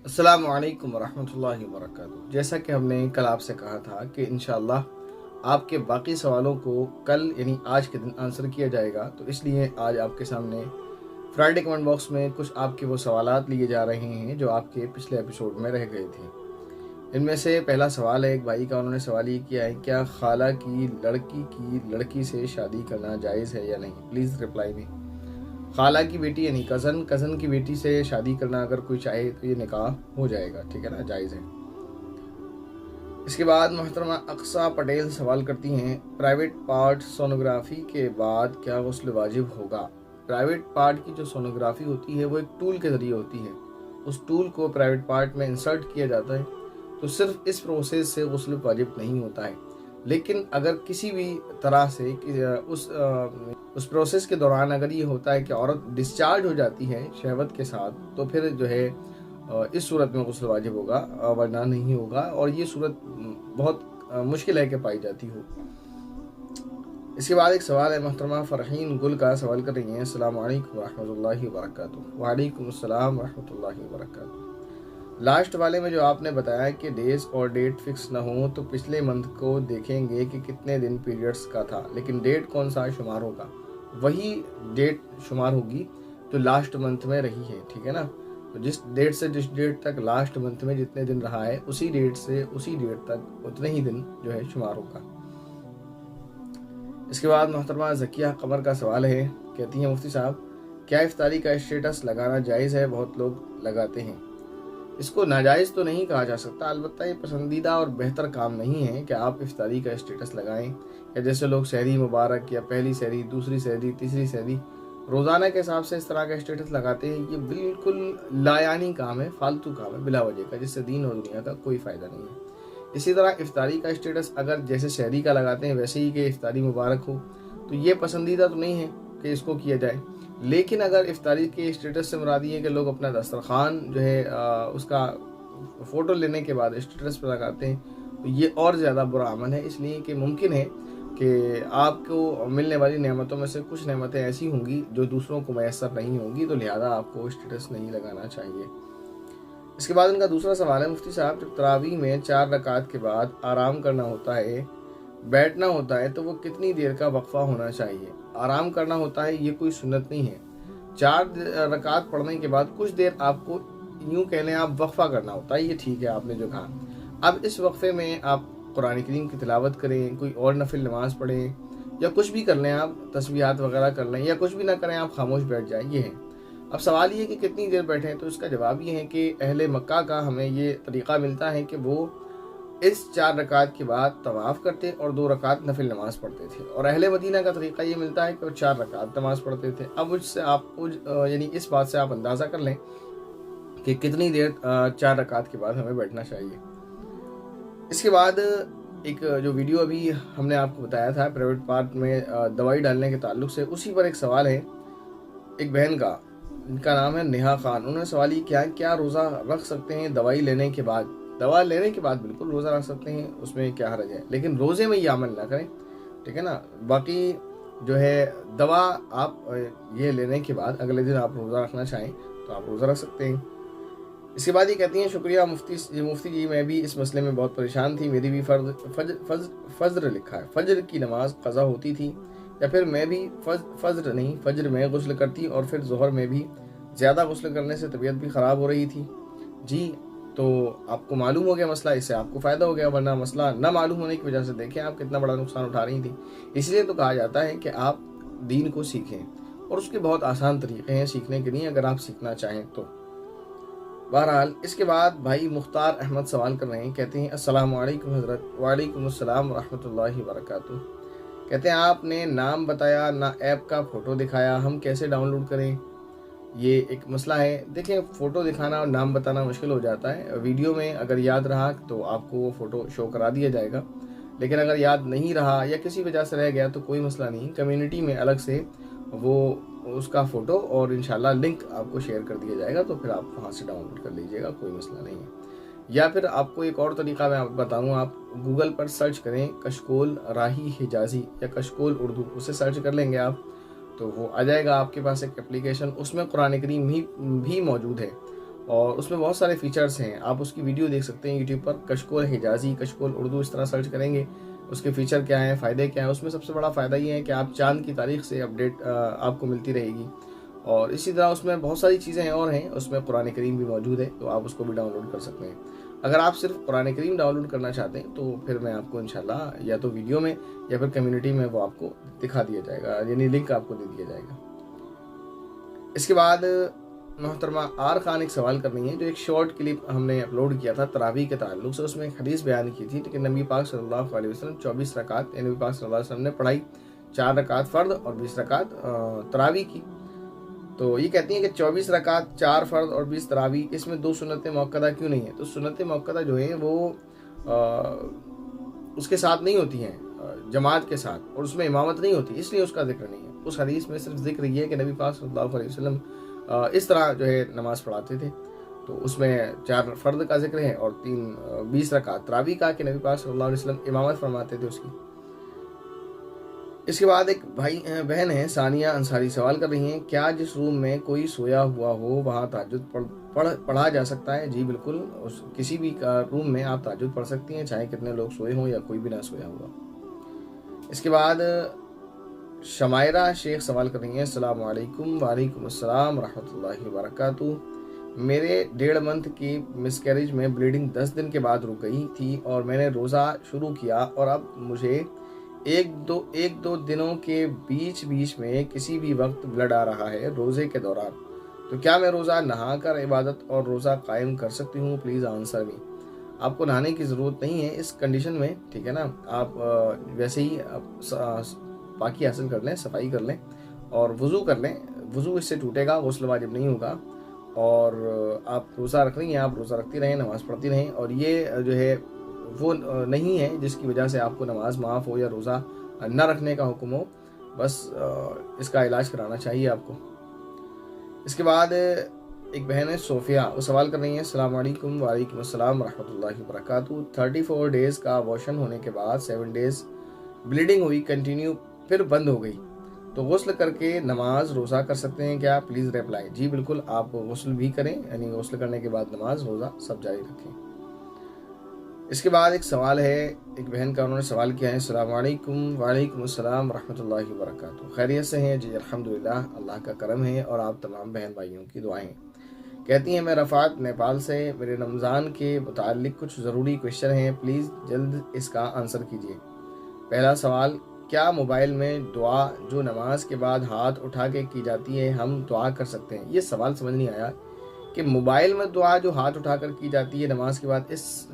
अस्सलाम वालेकुम वरहमतुल्लाहि वबरकातुहू। जैसा कि हमने कल आपसे कहा था कि इंशाअल्लाह आपके बाकी सवालों को कल यानी आज के दिन आंसर किया जाएगा, तो इसलिए आज आपके सामने फ्राइडे कमेंट बॉक्स में कुछ आपके वो सवालात लिए जा रहे हैं जो आपके पिछले एपिसोड में रह गए थे। इनमें से पहला सवाल है, एक भाई का, उन्होंने सवाल ये किया है, क्या खाला की लड़की से शादी करना जायज़ है या नहीं? Please reply me. खाला की बेटी यानी कज़न की बेटी से शादी करना अगर कोई चाहे तो ये निकाह हो जाएगा, ठीक है ना, जायज़ है। इसके बाद मोहतरमा अक्सा पटेल सवाल करती हैं, प्राइवेट पार्ट सोनोग्राफी के बाद क्या गुस्ल वाजिब होगा? प्राइवेट पार्ट की जो सोनोग्राफी होती है वो एक टूल के ज़रिए होती है। उस टूल को प्राइवेट पार्ट में इंसर्ट किया जाता है, तो सिर्फ इस प्रोसेस से गुस्ल वाजिब नहीं होता है। लेकिन अगर किसी भी तरह से उस प्रोसेस के दौरान अगर ये होता है कि औरत डिस्चार्ज हो जाती है शहवत के साथ, तो फिर जो है इस सूरत में गुस्ल वाजिब होगा, वरना नहीं होगा। और ये सूरत बहुत मुश्किल है कि पाई जाती हो। इसके बाद एक सवाल है, मोहतरमा फ़रहीन गुल का सवाल कर रही हैं, अस्सलाम वालेकुम रहमतुल्लाहि व बरकातुहू। वालेकुम अस्सलाम रहमतुल्लाहि व बरकातुहू। लास्ट वाले में जो आपने बताया कि डेज और डेट फिक्स ना हो, तो पिछले मंथ को देखेंगे कि कितने दिन पीरियड्स का था, लेकिन डेट कौन सा शुमार होगा? वही डेट शुमार होगी जो लास्ट मंथ में रही है, ठीक है ना। तो जिस डेट से जिस डेट तक लास्ट मंथ में जितने दिन रहा है, उसी डेट से उसी डेट तक उतने ही दिन जो है शुमार होगा। इसके बाद मोहतरमा ज़किया कमर का सवाल है, कहती हैं, मुफ्ती साहब क्या इफ्तारी का स्टेटस लगाना जायज़ है? बहुत लोग लगाते हैं। इसको नाजायज़ तो नहीं कहा जा सकता, अलबत्ता ये पसंदीदा और बेहतर काम नहीं है कि आप इफ्तारी का स्टेटस लगाएं, या जैसे लोग सहरी मुबारक या पहली सहरी, दूसरी सहरी, तीसरी सहरी रोज़ाना के हिसाब से इस तरह का स्टेटस लगाते हैं। ये बिल्कुल लायानी काम है, फालतू काम है, बिला वजह का, जिससे दीन और दुनिया का कोई फ़ायदा नहीं है। इसी तरह इफ्तारी का स्टेटस अगर जैसे सहरी का लगाते हैं वैसे ही कि इफ्तारी मुबारक हो, तो ये पसंदीदा तो नहीं है कि इसको किया जाए। लेकिन अगर इफ्तारी के स्टेटस से मुराद ये कि लोग अपना दस्तरखान जो है उसका फ़ोटो लेने के बाद स्टेटस पर लगाते हैं, तो ये और ज़्यादा बुरा अमल है। इसलिए कि मुमकिन है कि आपको मिलने वाली नेमतों में से कुछ नेमतें ऐसी होंगी जो दूसरों को मैसर नहीं होंगी, तो लिहाजा आपको स्टेटस नहीं लगाना चाहिए। इसके बाद उनका दूसरा सवाल है, मुफ्ती साहब जब तरावीह में 4 रकात के बाद आराम करना होता है, बैठना होता है, तो वो कितनी देर का वक्फा होना चाहिए? आराम करना होता है, ये कोई सुन्नत नहीं है। 4 रकात पढ़ने के बाद कुछ देर आपको यूँ कह लें आप वक्फा करना होता है, ये ठीक है आपने जो कहा। अब इस वक्फे में आप कुरान करीम की तिलावत करें, कोई और नफिल नमाज पढ़ें, या कुछ भी कर लें, आप तस्बीहात वगैरह कर लें, या कुछ भी ना करें, आप खामोश बैठ जाएं, ये है। अब सवाल ये है कि कितनी देर बैठें, तो इसका जवाब ये है कि अहले मक्का का हमें ये तरीक़ा मिलता है कि वो इस 4 रकात के बाद तवाफ़ करते और 2 रकात नफिल नमाज पढ़ते थे, और अहले मदीना का तरीक़ा ये मिलता है कि वो 4 रकात नमाज पढ़ते थे। अब उससे आपको यानी इस बात से आप अंदाज़ा कर लें कि कितनी देर 4 रकात के बाद हमें बैठना चाहिए। इसके बाद एक जो वीडियो अभी हमने आपको बताया था प्राइवेट पार्ट में दवाई डालने के ताल्लुक से, उसी पर एक सवाल है एक बहन का, इनका नाम है नेहा खान। उन्होंने सवाल ये किया, क्या रोज़ा रख सकते हैं दवाई लेने के बाद? दवा लेने के बाद बिल्कुल रोज़ा रख सकते हैं, उसमें क्या हर्ज है, लेकिन रोज़े में ये अमल ना करें, ठीक है ना। बाकी जो है दवा आप ये लेने के बाद अगले दिन आप रोज़ा रखना चाहें तो आप रोज़ा रख सकते हैं। इसके बाद ये कहती हैं, शुक्रिया मुफ्ती जी, मैं भी इस मसले में बहुत परेशान थी। मेरी भी फज्र लिखा है, फज्र की नमाज क़ज़ा होती थी, या फिर मैं भी फज्र में गुस्ल करती और फिर ज़ोहर में भी ज़्यादा गुस्ल करने से तबीयत भी ख़राब हो रही थी। जी, तो आपको मालूम हो गया मसला, इससे आपको फ़ायदा हो गया, वरना मसला ना मालूम होने की वजह से देखें आप कितना बड़ा नुकसान उठा रही थी। इसलिए तो कहा जाता है कि आप दीन को सीखें, और उसके बहुत आसान तरीक़े हैं सीखने के लिए, अगर आप सीखना चाहें तो। बहरहाल इसके बाद भाई मुख्तार अहमद सवाल कर रहे हैं, कहते हैं, अस्सलाम वालेकुम हज़रत। वालेकुम अस्सलाम रहमतुल्लाहि व बरकातुहू। कहते हैं, आपने नाम बताया ना ऐप का फ़ोटो दिखाया, हम कैसे डाउनलोड करें? ये एक मसला है। देखें, फ़ोटो दिखाना और नाम बताना मुश्किल हो जाता है। वीडियो में अगर याद रहा तो आपको वो फ़ोटो शो करा दिया जाएगा, लेकिन अगर याद नहीं रहा या किसी वजह से रह गया तो कोई मसला नहीं, कम्युनिटी में अलग से वो उसका फ़ोटो और इंशाल्लाह लिंक आपको शेयर कर दिया जाएगा, तो फिर आप वहाँ से डाउनलोड कर लीजिएगा, कोई मसला नहीं है। या फिर आपको एक और तरीका मैं बताऊँ, आप गूगल पर सर्च करें कशकोल राही हिजाज़ी या कशकोल उर्दू, उसे सर्च कर लेंगे आप तो वो आ जाएगा आपके पास एक एप्लीकेशन, उसमें कुरान करीम भी मौजूद है, اور اس میں بہت سارے فیچرز ہیں. آپ اس کی ویڈیو دیکھ سکتے ہیں یوٹیوب پر. کشکول حجازی، کشکول اردو اس طرح سرچ کریں گے. اس کے فیچر کیا ہیں، فائدے کیا ہیں. اس میں سب سے بڑا فائدہ یہ ہے کہ آپ چاند کی تاریخ سے اپڈیٹ آپ کو ملتی رہے گی. اور اسی طرح اس میں بہت ساری چیزیں اور ہیں. اس میں قرآن کریم بھی موجود ہے، تو آپ اس کو بھی ڈاؤن لوڈ کر سکتے ہیں. اگر آپ صرف قرآن کریم ڈاؤن لوڈ کرنا چاہتے ہیں تو پھر میں آپ کو انشاءاللہ یا تو ویڈیو میں یا پھر کمیونٹی میں وہ آپ کو دکھا دیا جائے گا، یعنی لنک آپ کو دے دیا جائے گا. اس کے بعد محترمہ آر خان ایک سوال کر رہی ہیں، جو ایک شارٹ کلپ ہم نے اپلوڈ کیا تھا تراویح کے تعلق سے. اس میں ایک حدیث بیان کی تھی کہ نبی پاک صلی اللہ علیہ وسلم 24 رکعت نبی پاک صلی اللہ علیہ وسلم نے پڑھائی، 4 رکعت فرض اور 20 رکعت تراویح کی. تو یہ کہتی ہیں کہ 24 رکعت، 4 فرض اور 20 تراویح، اس میں 2 سنت موقدہ کیوں نہیں ہیں؟ تو سنت موقدہ جو ہیں وہ اس کے ساتھ نہیں ہوتی ہیں، جماعت کے ساتھ، اور اس میں امامت نہیں ہوتی، اس لیے اس کا ذکر نہیں ہے. اس حدیث میں صرف ذکر یہ ہے کہ نبی پاک صلی اللہ علیہ وسلم اس طرح جو ہے نماز پڑھاتے تھے. تو اس میں 4 فرض کا ذکر ہے اور 20 رکعت تراویح کا کہ نبی پاک صلی اللہ علیہ وسلم امامت فرماتے تھے اس کی. اس کے بعد ایک بہن ہے ثانیہ انصاری سوال کر رہی ہیں، کیا جس روم میں کوئی سویا ہوا ہو وہاں تہجد پڑھا جا سکتا ہے؟ جی بالکل، کسی بھی روم میں آپ تہجد پڑھ سکتی ہیں، چاہے کتنے لوگ سوئے ہوں یا کوئی بھی نہ سویا ہوا. اس کے بعد شمائرہ شیخ سوال کر رہی ہیں، السلام علیکم. وعلیکم السلام ورحمۃ اللہ وبرکاتہ. میرے 1.5 منتھ کی مس کیریج میں بلیڈنگ 10 دن کے بعد رک گئی تھی اور میں نے روزہ شروع کیا، اور اب مجھے ایک دو دنوں کے بیچ میں کسی بھی وقت بلڈ آ رہا ہے روزے کے دوران. تو کیا میں روزہ نہا کر عبادت اور روزہ قائم کر سکتی ہوں؟ پلیز آنسر می. آپ کو نہانے کی ضرورت نہیں ہے اس کنڈیشن میں، ٹھیک ہے نا. آپ ویسے ہی پاکی حاصل کر لیں، صفائی کر لیں اور وضو کر لیں. وضو اس سے ٹوٹے گا، غسل واجب نہیں ہوگا. اور آپ روزہ رکھ رہی ہیں، آپ روزہ رکھتی رہیں، نماز پڑھتی رہیں. اور یہ جو ہے وہ نہیں ہے جس کی وجہ سے آپ کو نماز معاف ہو یا روزہ نہ رکھنے کا حکم ہو. بس اس کا علاج کرانا چاہیے آپ کو. اس کے بعد ایک بہن ہے صوفیہ، وہ سوال کر رہی ہیں، السلام علیکم. وعلیکم السلام ورحمۃ اللہ وبرکاتہ. 34 ڈیز کا واشن ہونے کے بعد 7 ڈیز بلیڈنگ ہوئی کنٹینیو، پھر بند ہو گئی، تو غسل کر کے نماز روزہ کر سکتے ہیں کیا؟ Please reply. جی بالکل، آپ غسل بھی کریں، یعنی غسل کرنے کے بعد نماز روزہ سب جاری رکھیں. اس کے بعد ایک سوال ہے ایک بہن کا، انہوں نے سوال کیا ہے، السلام علیکم. وعلیکم السلام ورحمۃ اللہ وبرکاتہ. خیریت سے ہیں؟ جی الحمدللہ، اللہ کا کرم ہے اور آپ تمام بہن بھائیوں کی دعائیں. کہتی ہیں، میں رفعت نیپال سے، میرے رمضان کے متعلق کچھ ضروری کویشچن ہیں، پلیز جلد اس کا آنسر کیجیے. پہلا سوال، کیا موبائل میں دعا جو نماز کے بعد ہاتھ اٹھا کے کی جاتی ہے ہم دعا کر سکتے ہیں؟ یہ سوال سمجھ نہیں آیا کہ موبائل میں دعا جو ہاتھ اٹھا کر کی جاتی ہے نماز کے بعد، اس